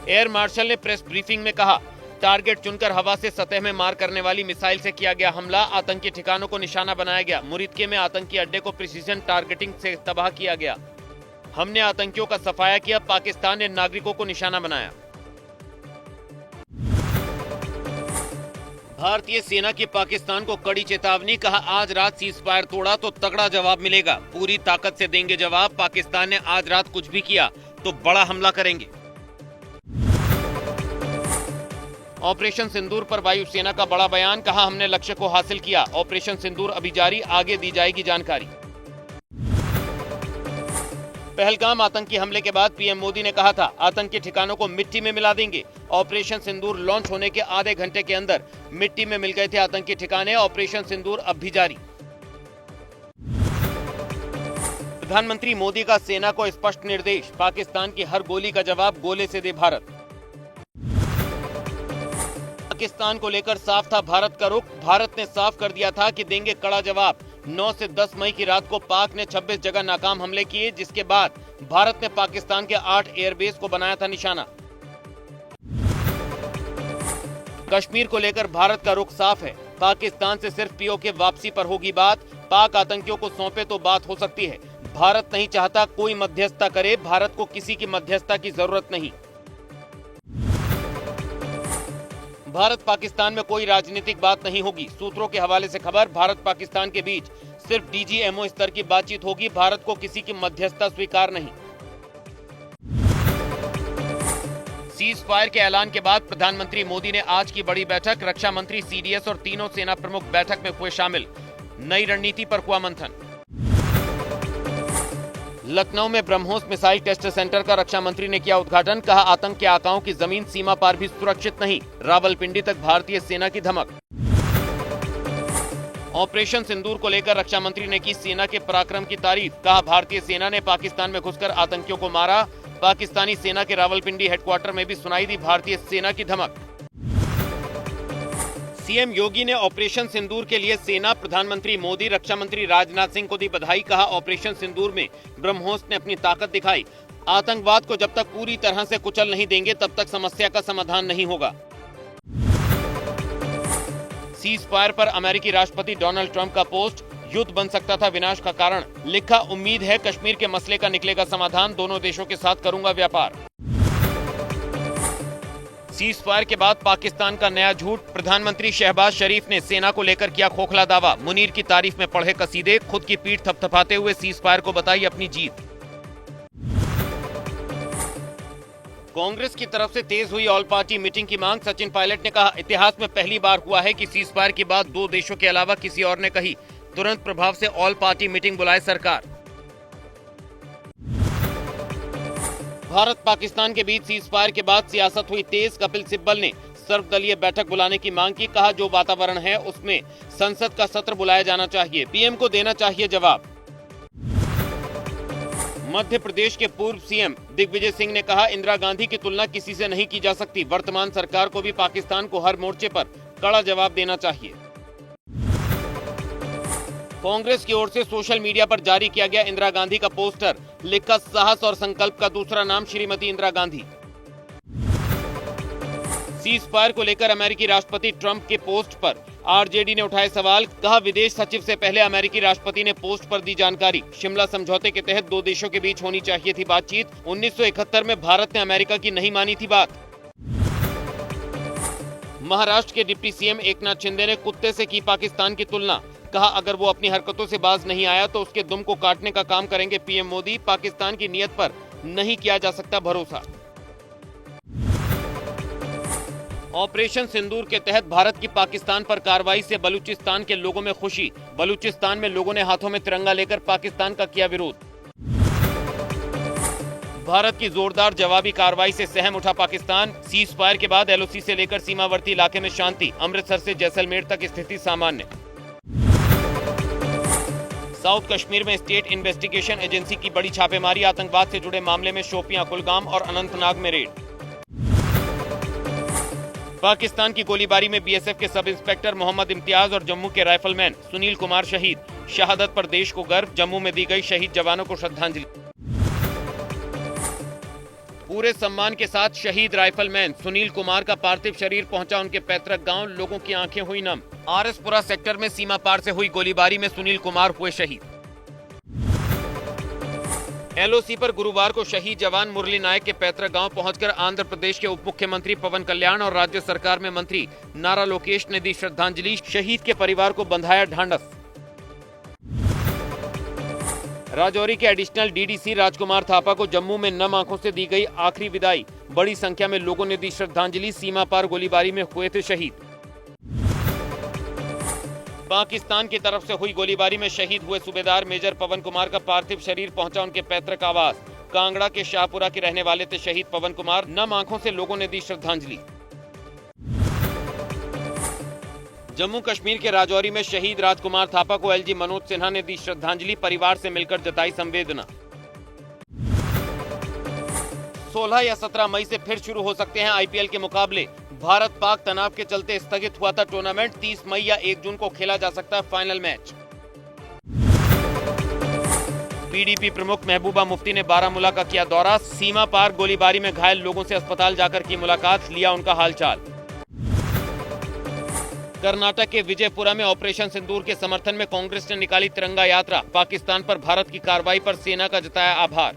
Air marshal ने press briefing में कहा, टारगेट चुनकर हवा से सतह में मार करने वाली मिसाइल से किया गया हमला, आतंकी ठिकानों को निशाना बनाया गया। मुरीदके में आतंकी अड्डे को प्रिसीजन टारगेटिंग से तबाह किया गया। हमने आतंकियों का सफाया किया, पाकिस्तान ने नागरिकों को निशाना बनाया। भारतीय सेना की पाकिस्तान को कड़ी चेतावनी, कहा आज रात सीजफायर तोड़ा तो तगड़ा जवाब मिलेगा, पूरी ताकत से देंगे जवाब। पाकिस्तान ने आज रात कुछ भी किया तो बड़ा हमला करेंगे। ऑपरेशन सिंदूर पर वायुसेना का बड़ा बयान, कहा हमने लक्ष्य को हासिल किया। ऑपरेशन सिंदूर अभी जारी, आगे दी जाएगी जानकारी। पहलगाम आतंकी हमले के बाद पीएम मोदी ने कहा था, आतंकी ठिकानों को मिट्टी में मिला देंगे। ऑपरेशन सिंदूर लॉन्च होने के आधे घंटे के अंदर मिट्टी में मिल गए थे आतंकी ठिकाने। ऑपरेशन सिंदूर अब भी जारी। प्रधानमंत्री मोदी का सेना को स्पष्ट निर्देश, पाकिस्तान की हर गोली का जवाब गोले से दे भारत। पाकिस्तान को लेकर साफ था भारत का रुख, भारत ने साफ कर दिया था कि देंगे कड़ा जवाब। 9 से 10 मई की रात को पाक ने 26 जगह नाकाम हमले किए, जिसके बाद भारत ने पाकिस्तान के 8 एयरबेस को बनाया था निशाना। कश्मीर को लेकर भारत का रुख साफ है, पाकिस्तान से सिर्फ पीओके वापसी पर होगी बात। पाक आतंकियों को सौंपे तो बात हो सकती है। भारत नहीं चाहता कोई मध्यस्थता करे, भारत को किसी की मध्यस्थता की जरूरत नहीं। भारत पाकिस्तान में कोई राजनीतिक बात नहीं होगी, सूत्रों के हवाले से खबर। भारत पाकिस्तान के बीच सिर्फ डीजीएमओ स्तर की बातचीत होगी, भारत को किसी की मध्यस्थता स्वीकार नहीं। सीज फायर के ऐलान के बाद प्रधानमंत्री मोदी ने आज की बड़ी बैठक, रक्षा मंत्री, सीडीएस और तीनों सेना प्रमुख बैठक में हुए शामिल। नई रणनीति पर हुआ मंथन। लखनऊ में ब्रह्मोस मिसाइल टेस्ट सेंटर का रक्षा मंत्री ने किया उद्घाटन, कहा आतंक के आकाओं की जमीन सीमा पार भी सुरक्षित नहीं, रावलपिंडी तक भारतीय सेना की धमक। ऑपरेशन सिंदूर को लेकर रक्षा मंत्री ने की सेना के पराक्रम की तारीफ, कहा भारतीय सेना ने पाकिस्तान में घुसकर आतंकियों को मारा। पाकिस्तानी सेना के रावलपिंडी हेडक्वार्टर में भी सुनाई दी भारतीय सेना की धमक। सीएम योगी ने ऑपरेशन सिंदूर के लिए सेना, प्रधानमंत्री मोदी, रक्षा मंत्री राजनाथ सिंह को दी बधाई, कहा ऑपरेशन सिंदूर में ब्रह्मोस ने अपनी ताकत दिखाई। आतंकवाद को जब तक पूरी तरह से कुचल नहीं देंगे तब तक समस्या का समाधान नहीं होगा। सीज फायर पर अमेरिकी राष्ट्रपति डोनाल्ड ट्रंप का पोस्ट, युद्ध बन सकता था विनाश का कारण, लिखा उम्मीद है कश्मीर के मसले का निकलेगा समाधान, दोनों देशों के साथ करूंगा व्यापार। सीज फायर के बाद पाकिस्तान का नया झूठ, प्रधानमंत्री शहबाज शरीफ ने सेना को लेकर किया खोखला दावा, मुनीर की तारीफ में पढ़े कसीदे, खुद की पीठ थपथपाते हुए सीज फायर को बताई अपनी जीत। कांग्रेस की तरफ से तेज हुई ऑल पार्टी मीटिंग की मांग, सचिन पायलट ने कहा इतिहास में पहली बार हुआ है कि सीज फायर की बात दो देशों के अलावा किसी और ने कही, तुरंत प्रभाव से ऑल पार्टी मीटिंग बुलाए सरकार। भारत पाकिस्तान के बीच सीज फायर के बाद सियासत हुई तेज, कपिल सिब्बल ने सर्वदलीय बैठक बुलाने की मांग की, कहा जो वातावरण है उसमें संसद का सत्र बुलाया जाना चाहिए, पीएम को देना चाहिए जवाब। मध्य प्रदेश के पूर्व सीएम दिग्विजय सिंह ने कहा इंदिरा गांधी की तुलना किसी से नहीं की जा सकती, वर्तमान सरकार को भी पाकिस्तान को हर मोर्चे पर कड़ा जवाब देना चाहिए। कांग्रेस की ओर से सोशल मीडिया पर जारी किया गया इंदिरा गांधी का पोस्टर, लिखा साहस और संकल्प का दूसरा नाम श्रीमती इंदिरा गांधी। सीज फायर को लेकर अमेरिकी राष्ट्रपति ट्रंप के पोस्ट पर आरजेडी ने उठाए सवाल, कहा विदेश सचिव से पहले अमेरिकी राष्ट्रपति ने पोस्ट पर दी जानकारी, शिमला समझौते के तहत दो देशों के बीच होनी चाहिए थी बातचीत, 1971 में भारत ने अमेरिका की नहीं मानी थी बात। महाराष्ट्र के डिप्टी सीएम एकनाथ शिंदे ने कुत्ते से की पाकिस्तान की तुलना, कहा अगर वो अपनी हरकतों से बाज नहीं आया तो उसके दुम को काटने का काम करेंगे पीएम मोदी, पाकिस्तान की नीयत पर नहीं किया जा सकता भरोसा। ऑपरेशन सिंदूर के तहत भारत की पाकिस्तान पर कार्रवाई से बलूचिस्तान के लोगों में खुशी, बलूचिस्तान में लोगों ने हाथों में तिरंगा लेकर पाकिस्तान का किया विरोध। भारत की जोरदार जवाबी कार्रवाई से सहम उठा पाकिस्तान, सीज फायर के बाद एलओसी से लेकर सीमावर्ती इलाके में शांति, अमृतसर से जैसलमेर तक स्थिति सामान्य। साउथ कश्मीर में स्टेट इन्वेस्टिगेशन एजेंसी की बड़ी छापेमारी, आतंकवाद से जुड़े मामले में शोपियां, कुलगाम और अनंतनाग में रेड। पाकिस्तान की गोलीबारी में बीएसएफ के सब इंस्पेक्टर मोहम्मद इम्तियाज और जम्मू के राइफलमैन सुनील कुमार शहीद, शहादत पर देश को गर्व, जम्मू में दी गई शहीद जवानों को श्रद्धांजलि। पूरे सम्मान के साथ शहीद राइफलमैन सुनील कुमार का पार्थिव शरीर पहुंचा उनके पैतृक गांव। लोगों की आंखें हुई नम। आरएसपुरा सेक्टर में सीमा पार से हुई गोलीबारी में सुनील कुमार हुए शहीद। एलओसी पर गुरुवार को शहीद जवान मुरली नायक के पैतृक गांव पहुंचकर आंध्र प्रदेश के उप मुख्यमंत्री पवन कल्याण और राज्य सरकार में मंत्री नारा लोकेश ने दी श्रद्धांजलि। शहीद के परिवार को बंधाया ढांढस। राजौरी के एडिशनल डीडीसी राजकुमार थापा को जम्मू में नम आंखों से दी गई आखिरी विदाई। बड़ी संख्या में लोगों ने दी श्रद्धांजलि। सीमा पार गोलीबारी में हुए थे शहीद। पाकिस्तान की तरफ से हुई गोलीबारी में शहीद हुए सूबेदार मेजर पवन कुमार का पार्थिव शरीर पहुंचा उनके पैतृक आवास। कांगड़ा के शाहपुरा के रहने वाले थे शहीद पवन कुमार। नम आंखों से लोगों ने दी श्रद्धांजलि। जम्मू कश्मीर के राजौरी में शहीद राजकुमार थापा को एलजी मनोज सिन्हा ने दी श्रद्धांजलि। परिवार से मिलकर जताई संवेदना। 16 या 17 मई से फिर शुरू हो सकते हैं आईपीएल के मुकाबले। भारत पाक तनाव के चलते स्थगित हुआ था टूर्नामेंट। 30 मई या 1 जून को खेला जा सकता है फाइनल मैच। पीडीपी प्रमुख महबूबा मुफ्ती ने बारामूला का किया दौरा। सीमा पार गोलीबारी में घायल लोगों से अस्पताल जाकर की मुलाकात, लिया उनका हालचाल। कर्नाटक के विजयपुरा में ऑपरेशन सिंदूर के समर्थन में कांग्रेस ने निकाली तिरंगा यात्रा। पाकिस्तान पर भारत की कार्रवाई पर सेना का जताया आभार।